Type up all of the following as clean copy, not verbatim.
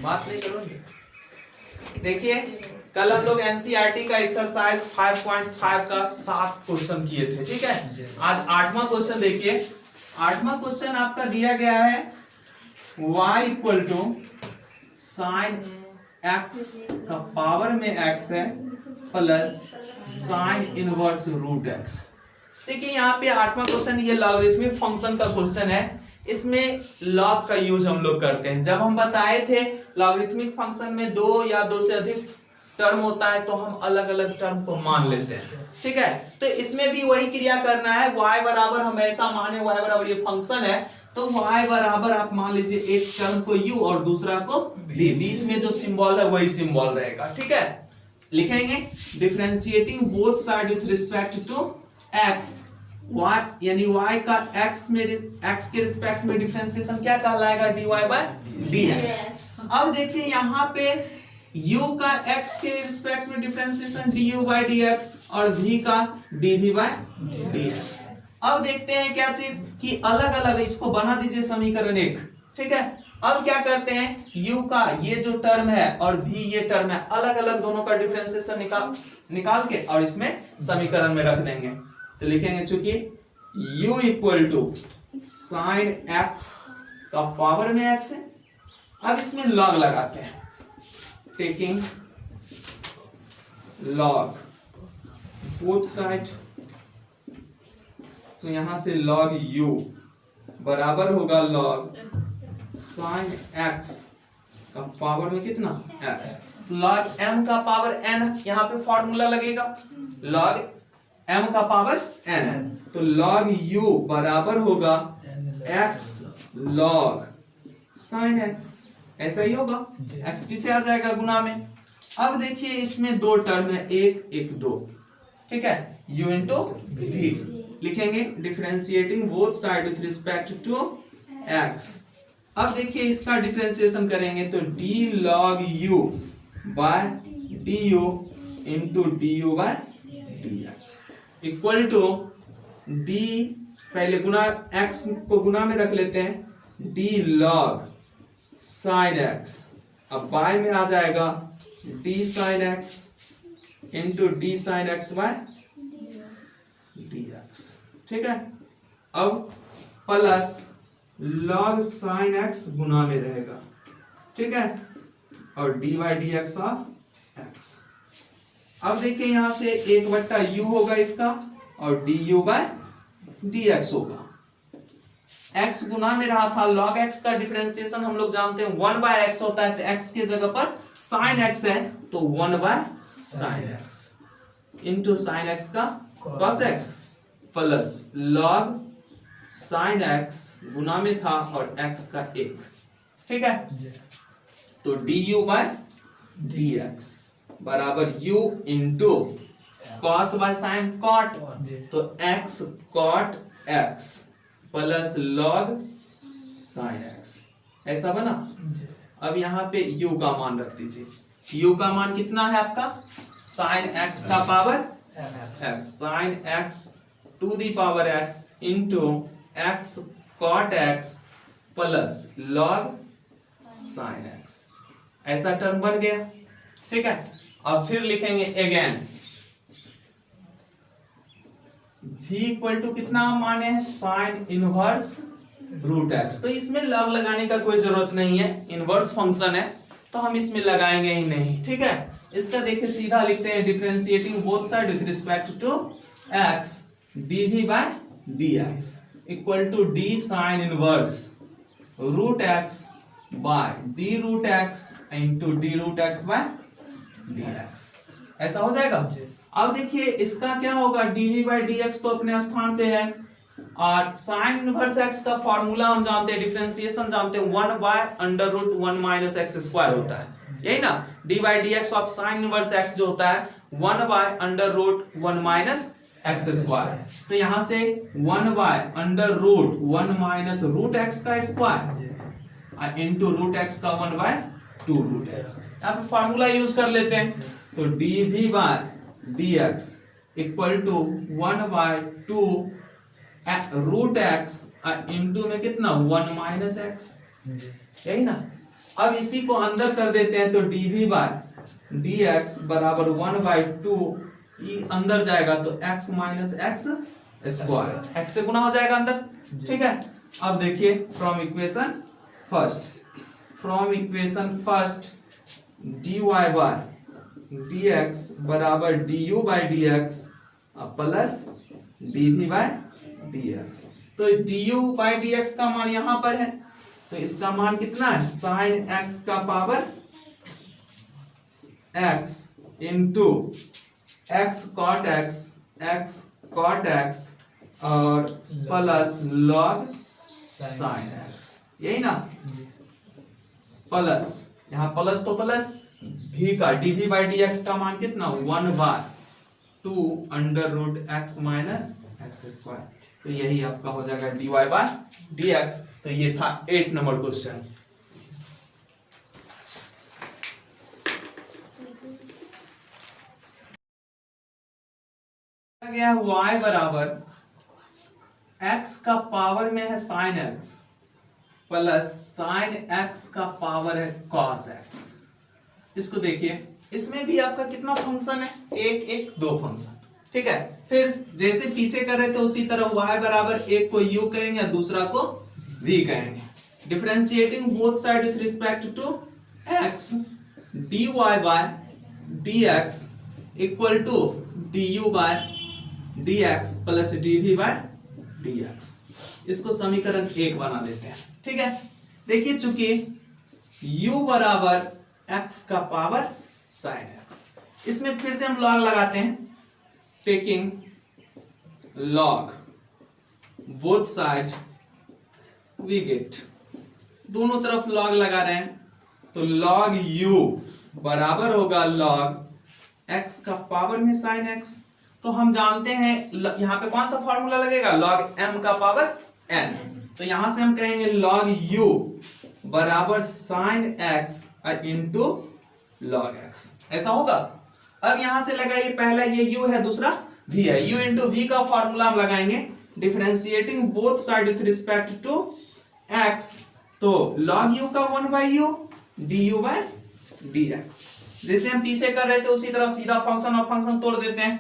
बात नहीं करोगे। देखिए कल हम लोग एनसीईआरटी का एक्सरसाइज 5.5 का 7 क्वेश्चन किए थे, ठीक है। आज 8वां क्वेश्चन देखिए। 8वां क्वेश्चन आपका दिया गया है y equal to sine x का पावर में x है plus sine inverse root x। देखिए यहाँ पे 8वां क्वेश्चन ये लॉगरिथमिक फंक्शन का क्वेश्चन है। इसमें लॉग का यूज हम लोग करते हैं। जब हम बताए थे लॉगरिथमिक फंक्शन में दो या दो से अधिक टर्म होता है तो हम अलग अलग टर्म को मान लेते हैं, ठीक है। तो इसमें भी वही क्रिया करना है। y बराबर हम ऐसा माने, y बराबर ये फंक्शन है तो y बराबर आप मान लीजिए एक टर्म को u और दूसरा को v, बीच में जो सिंबल है वही सिंबल रहेगा, ठीक है। लिखेंगे differentiating both side with respect to x, y यानी y का x के रिस्पेक्ट में डिफरेंशिएशन क्या कहलाएगा, dy बाय dx। अब देखिए यहाँ पे u का x के रिस्पेक्ट में डिफरेंशिएशन du बाय dx और v का dv बाय dx। अब देखते हैं क्या चीज कि अलग अलग इसको बना दीजिए समीकरण 1, ठीक है। अब क्या करते हैं u का ये जो टर्म है और v ये टर्म है, अलग अलग दोनों का डिफरेंशिएशन निकाल के और इसमें समीकरण में रख देंगे। तो लिखेंगे चूंकि u equal to sine x का पावर में x है। अब इसमें लॉग लगाते हैं, टेकिंग लॉग बोथ साइड। तो यहां से लॉग u बराबर होगा लॉग साइन x का पावर में कितना x, लॉग m का पावर n। यहां पे फॉर्मूला लगेगा लॉग m का पावर n। तो log u बराबर होगा x log sin x, ऐसा ही होगा, x पीछे आ जाएगा गुना में। अब देखिए इसमें दो टर्म है, एक एक दो, ठीक है। u इंटू v लिखेंगे differentiating both side with respect to x। अब देखिए इसका डिफरेंशिएशन करेंगे तो d log u by du into du by dx equal to d, पहले गुना x को गुना में रख लेते हैं, d log sin x, अब बाय में आ जाएगा d sin x into d sin x by dx, ठीक है। अब प्लस log sin x गुना में रहेगा, ठीक है, और d bye dx of x। अब देखिए यहां से एक बट्टा u होगा इसका और du बाय dx होगा। x गुना में रहा था, log x का डिफरेंशिएशन हम लोग जानते हैं 1 बाय x होता है, तो x के जगह पर sin x है तो 1 by sin x into sin x का cos x plus log sin x गुना में था और x का 1, ठीक है। तो du बाय dx बराबर u into cos by sin cot, तो x cot x plus log sin x, ऐसा बना। अब यहाँ पे u का मान रख दीजिए। u का मान कितना है आपका, sin x का power x, sin x to the power x into x cot x plus log sin x, ऐसा टर्म बन गया, ठीक है। अब फिर लिखेंगे अगेन v इक्वल टू कितना माने हैं, साइन इनवर्स रूट x। तो इसमें लॉग लगाने का कोई जरूरत नहीं है, इनवर्स फंक्शन है तो हम इसमें लगाएंगे ही नहीं, ठीक है। इसका देखिए सीधा लिखते हैं differentiating both side with respect to x dv by dx equal to d sine inverse root x by d root x into d root x by dx, ऐसा हो जाएगा। अब देखिए इसका क्या होगा, dv बाय dx तो अपने स्थान पे है और साइन इनवर्स x का फॉर्मूला हम जानते हैं, डिफरेंशिएशन जानते हैं, 1 by under root 1 minus x square होता है, यही ना। d bye dx of sine inverse x जो होता है 1 by under root 1 minus x square. तो यहां से 1 by under root 1 minus root x का स्क्वायर इंटू रूट x का 1 बाय 2 रूट x। यहाँ पे फॉर्मूला यूज कर लेते हैं, तो dv by dx equal to 1 by 2 root x into में कितना 1 माइनस एक्स, यही ना। अब इसी को अंदर कर देते हैं तो dv बाय डी एक्स बराबर 1/2, अंदर जाएगा तो x minus x square, x से गुना हो जाएगा अंदर, ठीक है। अब देखिए from equation first dy by dx बराबर du by dx plus dv by dx। तो du बाय dx का मान यहां पर है, तो इसका मान कितना है sin x का power x into x cot x और प्लस log sin x, यही ना। प्लस यहाँ प्लस तो प्लस v का dv बाई dx का मान कितना 1/2 under root x minus x square, तो यही आपका हो जाएगा dy बाय dx। तो ये था 8 नंबर क्वेश्चन। गया y बराबर x का पावर में है sin x plus sin x का पावर है cos x। इसको देखिए, इसमें भी आपका कितना फंक्शन है, एक दो फंक्शन, ठीक है। फिर जैसे पीछे कर रहे थे उसी तरह y बराबर एक को u कहेंगे दूसरा को v कहेंगे। Differentiating both side with respect to x dy by dx equal to du by dx plus dv by dx। इसको समीकरण 1 बना देते हैं, ठीक है। देखिए चूंकि u बराबर x का पावर sin x, इसमें फिर से हम लॉग लगाते हैं, taking log both side we get, दोनों तरफ लॉग लगा रहे हैं, तो लॉग u बराबर होगा लॉग x का पावर में sin x। तो हम जानते हैं यहां पे कौन सा फॉर्मूला लगेगा, log m का पावर n, तो यहां से हम कहेंगे log u बराबर sin x into log x, ऐसा होगा। अब यहां से लगाइए, पहला ये u है दूसरा v है, u इंटू v का फॉर्मूला हम लगाएंगे differentiating both side with respect to x, तो log u का 1/u du बाय dx। जैसे हम पीछे कर रहे थे उसी तरह सीधा फंक्शन और फंक्शन तोड़ देते हैं।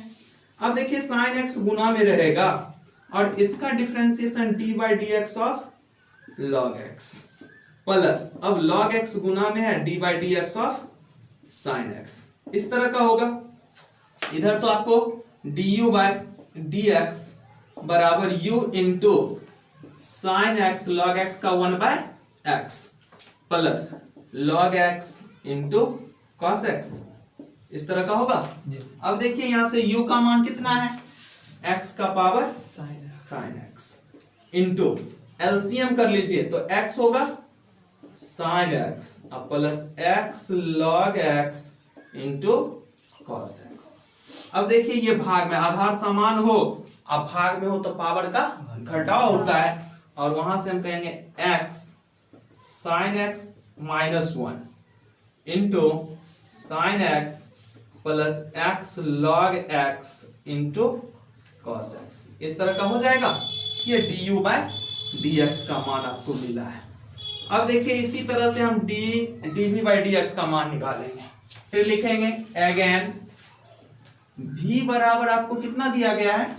अब देखिए sin x गुना में रहेगा और इसका differentiation d by d x of log x plus अब log x गुना में है d by d x of sin x, इस तरह का होगा। इधर तो आपको du बाय डी एक्स बराबर u into sin x log x का 1/x plus log x into cos x, इस तरह का होगा। अब देखिए यहां से u का मान कितना है, x का power sin x into LCM कर लीजिए तो x होगा sin x plus x log x into cos x। अब देखिए ये भाग में आधार समान हो, अब भाग में हो तो पावर का घटाव होता है, और वहां से हम कहेंगे x sin x minus 1 into sin x plus x log x into cos x, इस तरह का हो जाएगा। ये du बाय dx का मान आपको मिला है। अब देखिए इसी तरह से हम dv बाय dx का मान निकालेंगे, फिर लिखेंगे अगेन v बराबर आपको कितना दिया गया है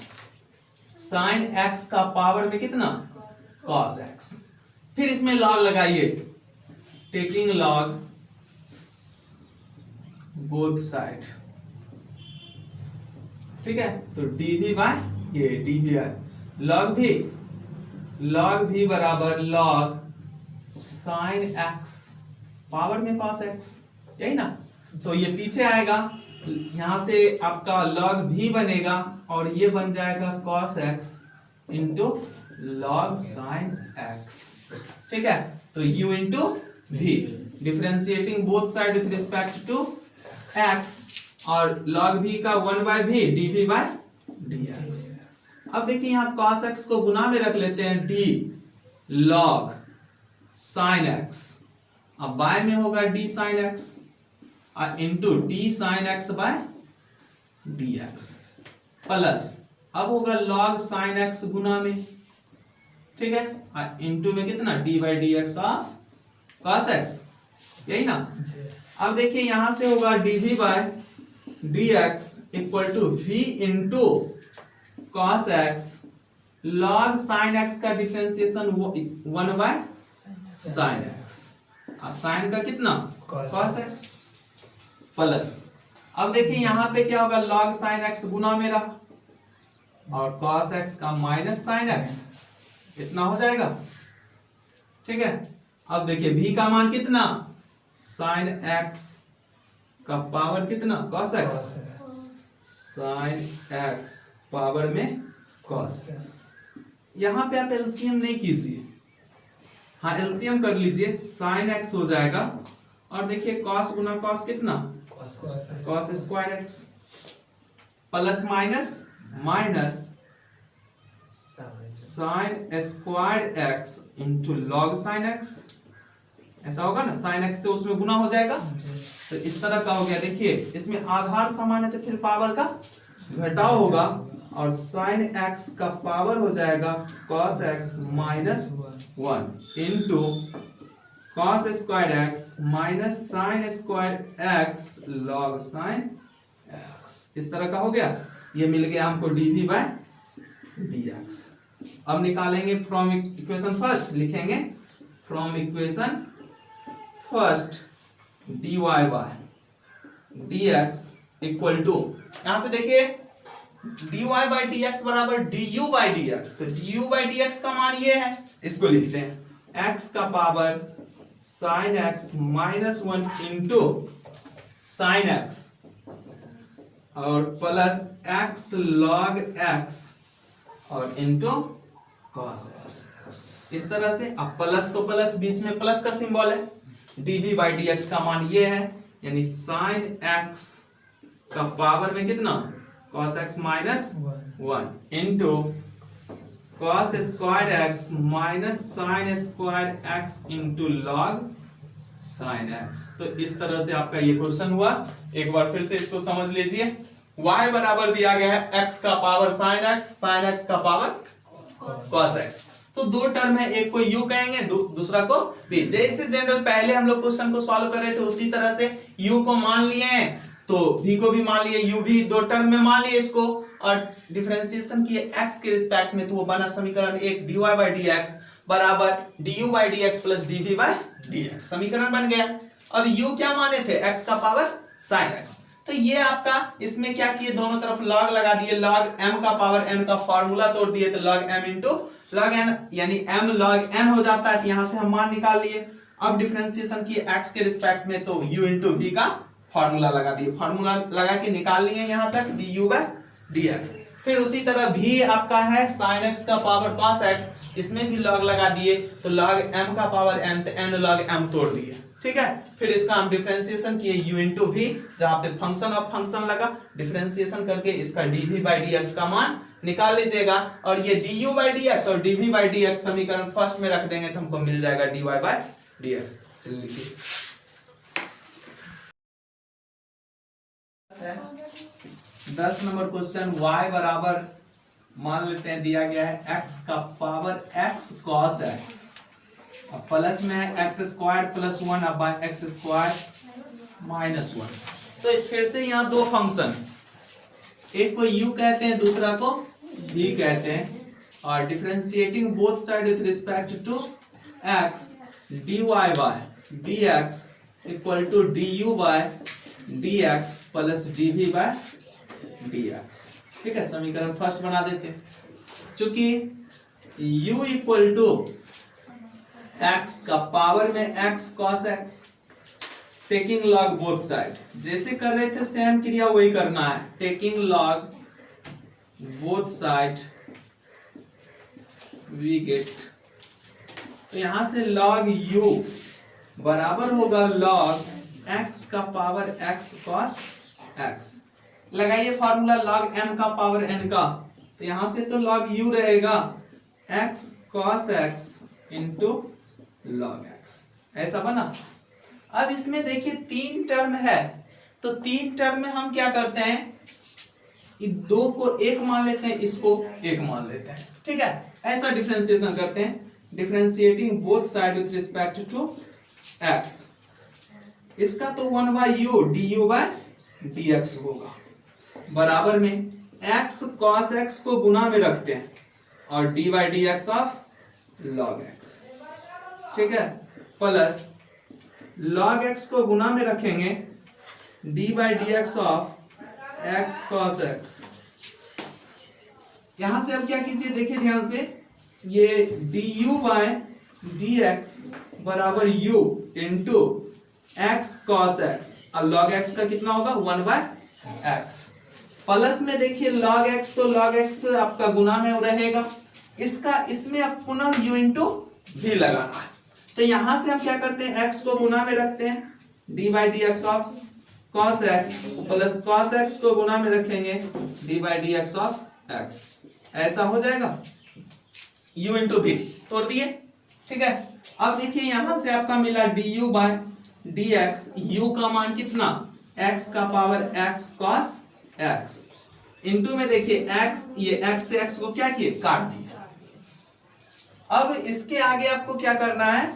sin x का पावर में कितना cos x, फिर इसमें log लगाइए, टेकिंग log बोथ साइड, ठीक है। तो dv बाय ये dv है log v बराबर log sin x पावर में cos x, यही ना। तो ये पीछे आएगा, यहां से आपका log v बनेगा और ये बन जाएगा cos x into log sin x, ठीक है। तो u into v differentiating both side with respect to x और log v का 1/v dv बाय dx। अब देखिए यहाँ cos x को गुना में रख लेते हैं d log sin x, अब बाय में होगा d sin x into d sin x by dx plus अब होगा log sin x गुना में ठीक है, इंटू में कितना d by d x of cos x, यही ना। अब देखिए यहां से होगा dv by d x equal to v into cos x log sine x का differentiation 1 by sine x, sine का कितना कॉस एक्स प्लस, अब देखिए यहां पे क्या होगा लॉग साइन एक्स गुना में रहा और कॉस एक्स का माइनस साइन एक्स, इतना हो जाएगा, ठीक है। अब देखिए v का मान कितना साइन एक्स का पावर कितना cos x, sine x power में कॉस एक्स। यहां पे आप एलसीएम नहीं कीजिए, हाँ एलसीएम कर लीजिए, साइन एक्स हो जाएगा और देखिए कॉस गुना कॉस कितना cos square x plus minus minus sine square x into log sine x, ऐसा होगा ना, साइन एक्स से उसमें गुना हो जाएगा तो इस तरह का हो गया। देखिए इसमें आधार समान है तो फिर पावर का घटाव होगा और साइन एक्स का पावर हो जाएगा cos x minus 1 into cos square x minus sine square x log sine x, इस तरह का हो गया। ये मिल गया हमको dv बाय dx। अब निकालेंगे फ्रॉम इक्वेशन फर्स्ट, लिखेंगे from equation first dy by dx equal to, यहां से देखिए dy बाय dx बराबर du बाय dx, तो du बाय dx का मान ये है, इसको लिखते हैं x का power sine x minus 1 into sine x और प्लस x लॉग x और इंटू कॉस x, इस तरह से। अब प्लस तो प्लस, बीच में प्लस का सिंबल है, dv बाई dx का मान ये है, यानी साइन x का पावर में कितना cos x minus 1 into cos square x minus sine square x into log sign x। तो इस तरह से आपका ये क्वेश्चन हुआ। एक बार फिर से इसको समझ लीजिए, y बराबर दिया गया है x का पावर साइन x का पावर cos x, तो दो टर्म है, एक को u कहेंगे दूसरा को v। जैसे जनरल पहले हम लोग क्वेश्चन को सॉल्व कर रहे थे उसी तरह से u को मान लिए हैं तो v को भी मान लिए, u भी दो टर्म में मान लिए इसको और डिफरेंशिएशन किए x के रिस्पेक्ट में, तो वो बना समीकरण एक dy बाई dx बराबर du by dx plus dv by dx, समीकरण बन गया। अब u क्या माने थे x का पावर sin x, तो ये आपका इसमें क्या किए दोनों तरफ log लगा दिए, log m का पावर n का फार्मूला तोड़ दिए तो log m into log n यानी m log n हो जाता है, तो यहां से हम मान निकाल लिए। अब डिफरेंशिएशन किए x के रिस्पेक्ट में तो u इंटू v का फार्मूला लगा दिए, फार्मूला लगा के निकाल लिए यहां तक du बाय dx। फिर उसी तरह v आपका है sin x का पावर cos x, इसमें भी log लगा दिए तो log m का पावर n, तो n log m तोड़ दिए, ठीक है। फिर इसका हम डिफरेंशिएशन किए u इंटू v, जहां पे फंक्शन ऑफ फंक्शन लगा, डिफरेंशिएशन करके इसका dv बाई dx का मान निकाल लीजिएगा और ये du बाई dx और dv बाई dx समीकरण फर्स्ट में रख देंगे तो हमको मिल जाएगा dy बाई dx। चलिए लिखिए 10 नंबर क्वेश्चन, y बराबर मान लेते हैं दिया गया है x का पावर x cos x, अब प्लस में है x स्क्वायर प्लस 1 अब बाय x स्क्वायर माइनस 1। तो फिर से यहाँ दो फंक्शन, एक को u कहते हैं दूसरा को v कहते हैं और differentiating both side with respect to x dy by dx equal to du by dx plus dv by dx, ठीक है। समीकरण फर्स्ट बना देते हैं, चूंकि u इक्वल टू x का पावर में x cos x taking log both side, जैसे कर रहे थे सेम क्रिया वही करना है, taking log both side we get, तो यहां से log u बराबर होगा log x का पावर x cos x, लगाइए फार्मूला log m का पावर n का, तो यहां से तो log u रहेगा x cos x into log x, ऐसा बना। अब इसमें देखिए तीन टर्म है, तो तीन टर्म में हम क्या करते हैं, दो को एक मान लेते हैं, इसको एक मान लेते हैं, ठीक है। ऐसा डिफरेंशिएशन करते हैं, differentiating both side with respect to x. इसका तो 1/u du/dx होगा, बराबर में x cos x को गुना में रखते हैं और d/dx ऑफ log x, ठीक है, प्लस log x को गुना में रखेंगे d/dx of x cos x। यहां से अब क्या कीजिए, देखिए ध्यान से, ये du/dx बराबर u into x cos x, और log x का कितना होगा 1/x, प्लस में देखिए log x, तो log x आपका गुना में रहेगा, इसका इसमें आप पुनः u इंटू v लगाना है। तो यहां से हम क्या करते हैं, x को गुना में रखते हैं d/dx of cos x plus cos x को गुना में रखेंगे d/dx ऑफ x, ऐसा हो जाएगा, u इंटू v तोड़ दिए, ठीक है। अब देखिए यहां से आपका मिला du/dx, u का मान कितना, x का power x cos x, into में देखिए x, ये x से x को क्या किए, काट दिए। अब इसके आगे आपको क्या करना है,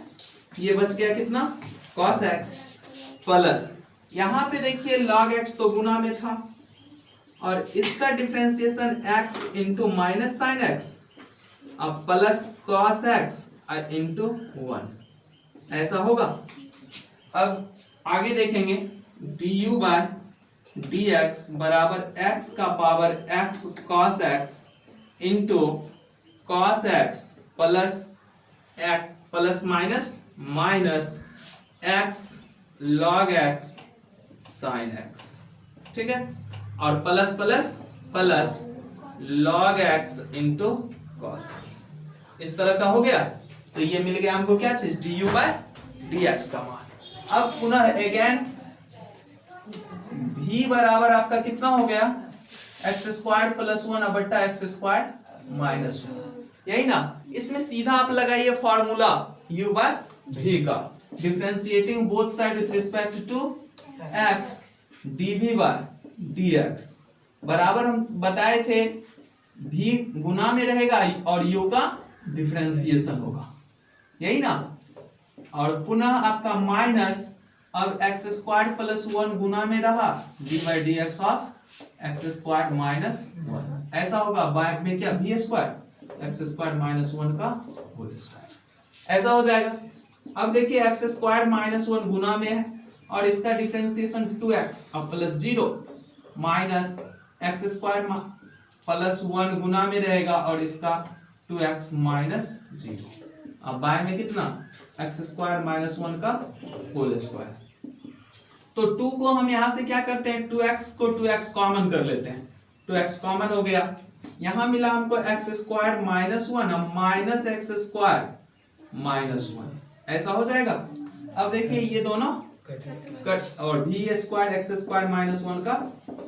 ये बच गया कितना cos x, प्लस यहां पे देखिए log x तो गुना में था और इसका differentiation x into minus sine x, अब प्लस cos x इंटू 1, ऐसा होगा। अब आगे देखेंगे du/dx बराबर x का power x cos x into cos x plus minus x log x sin x, ठीक है, और plus log x into cos x, इस तरह का हो गया। तो ये मिल गया हमको क्या चीज, du/dx का मान। अब पुनः अगेन v बराबर आपका कितना हो गया, x² प्लस 1/x² माइनस 1, यही ना। इसमें सीधा आप लगाइए फॉर्मूला u/v का, differentiating both side with respect to x dv/dx बराबर, हम बताए थे v गुना में रहेगा और u का डिफरेंशिएशन होगा, यही ना। और पुनः आपका माइनस, अब x² प्लस 1 गुना में रहा d/dx ऑफ x² माइनस 1, ऐसा होगा, बाय में क्या v² x² माइनस 1 का होल स्क्वायर, ऐसा हो जाएगा। अब देखिए x² माइनस 1 गुना में है और इसका डिफरेंशिएशन 2x अब प्लस 0 माइनस x² प्लस 1 गुना में रहेगा और इसका 2x माइनस 0, अब बाय में कितना x² माइनस 1 का होल स्क्वायर। तो 2 को हम यहां से क्या करते हैं, 2x को 2x कॉमन कर लेते हैं, 2x कॉमन हो गया, यहां मिला हमको x² minus 1 minus x² minus 1, ऐसा हो जाएगा। अब देखिए ये दोनों कट और v² x² माइनस 1 का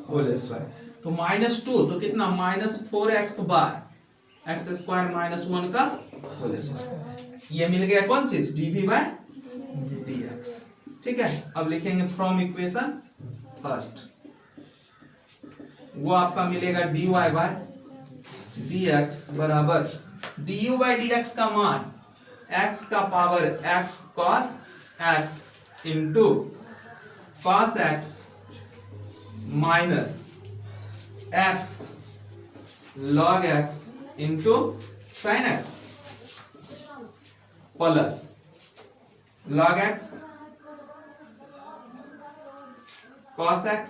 होल स्क्वायर, तो -2 तो कितना -4x बार x² माइनस 1 का होल स्क्वायर, ये मिल गया कौन चीज, dv/dx, ठीक है। अब लिखेंगे फ्रॉम इक्वेशन फर्स्ट, वो आपका मिलेगा dy/dx बराबर du/dx का मान x का power x cos x into cos x minus x log x into sin x plus log x cos x,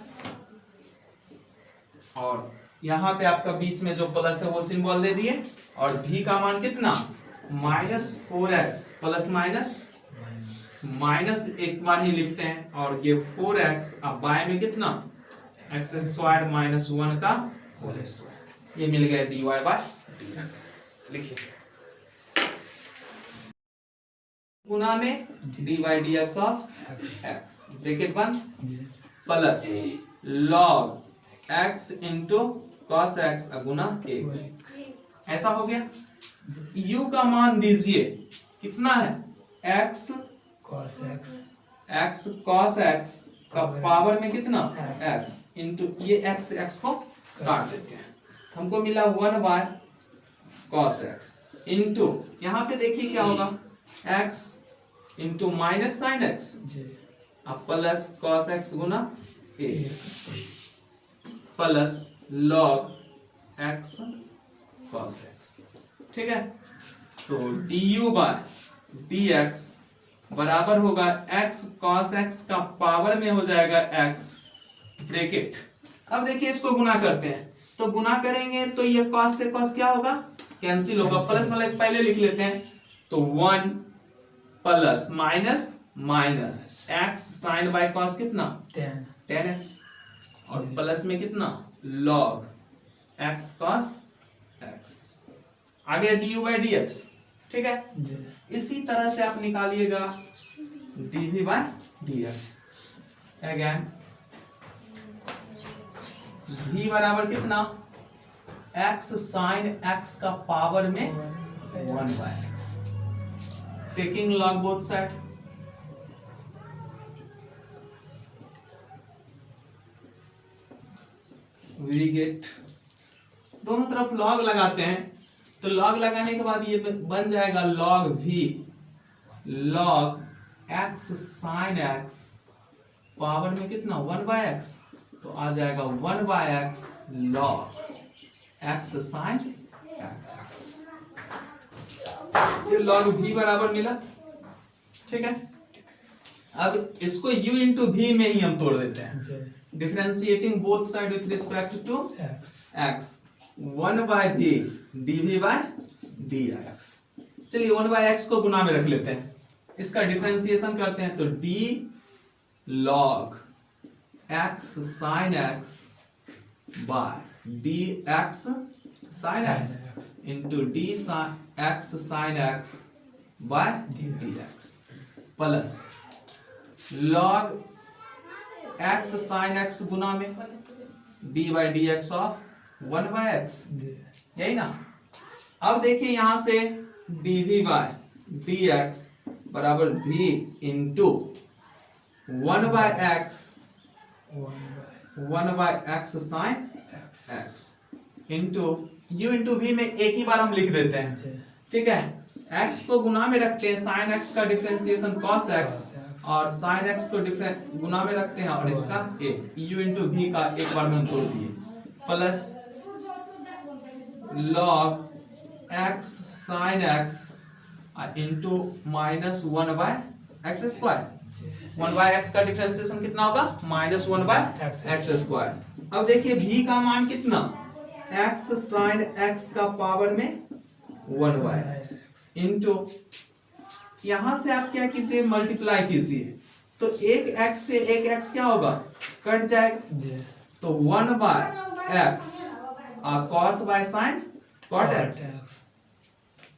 और यहां पे आपका बीच में जो प्लस है वो सिंबल दे दिए, और v का मान कितना -4x प्लस माइनस एक बार ही लिखते हैं, और ये 4x, अब बाय में कितना x² माइनस 1 का होल स्क्वायर, ये मिल गया dy/dx। लिखिए गुना में dy/dx ऑफ x ब्रैकेट बंद plus log x into cos x गुना 1, ऐसा हो गया। u का मान दीजिए कितना है, x cos x का पावर में कितना x इंटू ये x को काट देते हैं, हमको मिला 1/cos x इंटू यहाँ पे देखिए क्या होगा x into minus sine x अब प्लस कॉस एक्स गुना a plus log x cos x. ठीक है, तो du बाय dx बराबर होगा x cos x का पावर में हो जाएगा x ब्रैकेट। अब देखिए इसको गुना करते हैं, तो गुना करेंगे तो ये cos से cos क्या होगा, कैंसिल होगा। प्लस वाला पहले लिख लेते हैं, तो 1 plus minus minus x sine by cos कितना 10x और प्लस में कितना log x cos x आ गया du बाय dx। ठीक है, इसी तरह से आप निकालिएगा dv by dx। Again v बराबर कितना x साइन x का पावर में 1 by x taking log both side. We get दोनों तरफ log लगाते हैं, तो log लगाने के बाद ये बन जाएगा log v log x sine x power में कितना 1 बाय x, तो आ जाएगा 1 by x log x sine x। ये log v बराबर मिला। ठीक है, अब इसको u इंटू v में ही हम तोड़ देते हैं, differentiating both side with respect to x 1 by v dv by dx। चलिए 1 बाय x को गुना में रख लेते हैं, इसका डिफरेंशिएशन करते हैं, तो d log x sin x by dx sin x into d x sin x by dx plus log x sin x गुना में d bye dx of 1 by x, यही ना। अब देखिए यहां से dv बाय dx बराबर v into 1 by x 1 by x sine x into u into v में एक ही बार हम लिख देते हैं। ठीक है, x को गुना में रखते हैं, साइन x का डिफरेंशिएशन cos x और साइन x को गुना में रखते हैं, और इसका एक u इंटू v का एक बार में हम तोड़ दिए, plus log x sine x into minus 1 by x square. 1 by x का डिफरेंशिएशन कितना होगा -1 बाय एक्स स्क्वायर। अब देखिए v का मान कितना x साइन x का पावर में 1 बाय एक्स इंटू यहां से आप क्या कीजिए मल्टीप्लाई कीजिए, तो एक x से एक x क्या होगा कट जाएगा, तो 1 by x cos by sine cot x।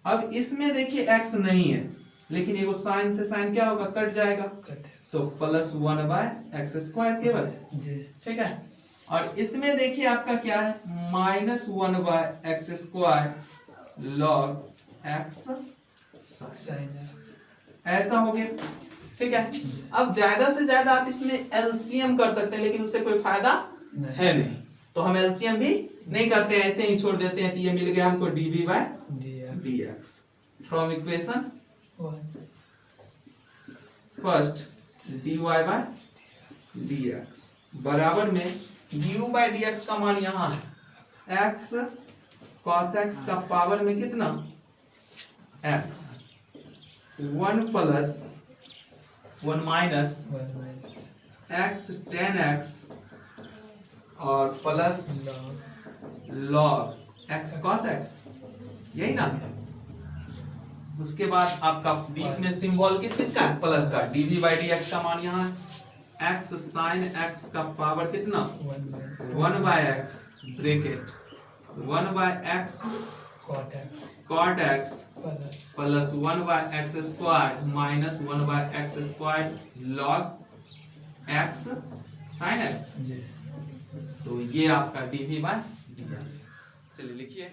अब इसमें देखिए x नहीं है, लेकिन ये वो साइन से साइन क्या होगा कट जाएगा, तो प्लस 1 बाय एक्स स्क्वायर केवल। ठीक है, और इसमें देखिए आपका क्या है -1 by x square log x sine, ऐसा हो गया। ठीक है, अब ज्यादा से ज्यादा आप इसमें एलसीएम कर सकते हैं, लेकिन उससे कोई फायदा है नहीं, तो हम एलसीएम भी नहीं करते हैं, ऐसे ही छोड़ देते हैं। तो ये मिल गया हमको dv by dx from equation first dy by dx बराबर में du बाय dx का मान यहाँ है x cos x का पावर में कितना x 1 plus 1 minus x tan x और plus log x cos x, यही ना। उसके बाद आपका बीच में सिंबल किस चीज का है प्लस का, dv बाय dx का मान यहाँ है x साइन x का पावर कितना 1 by x bracket 1 by x cot x plus 1 by x square minus 1 by x square log x sine x। तो ये आपका dv बाय dx। चलिए लिखिए।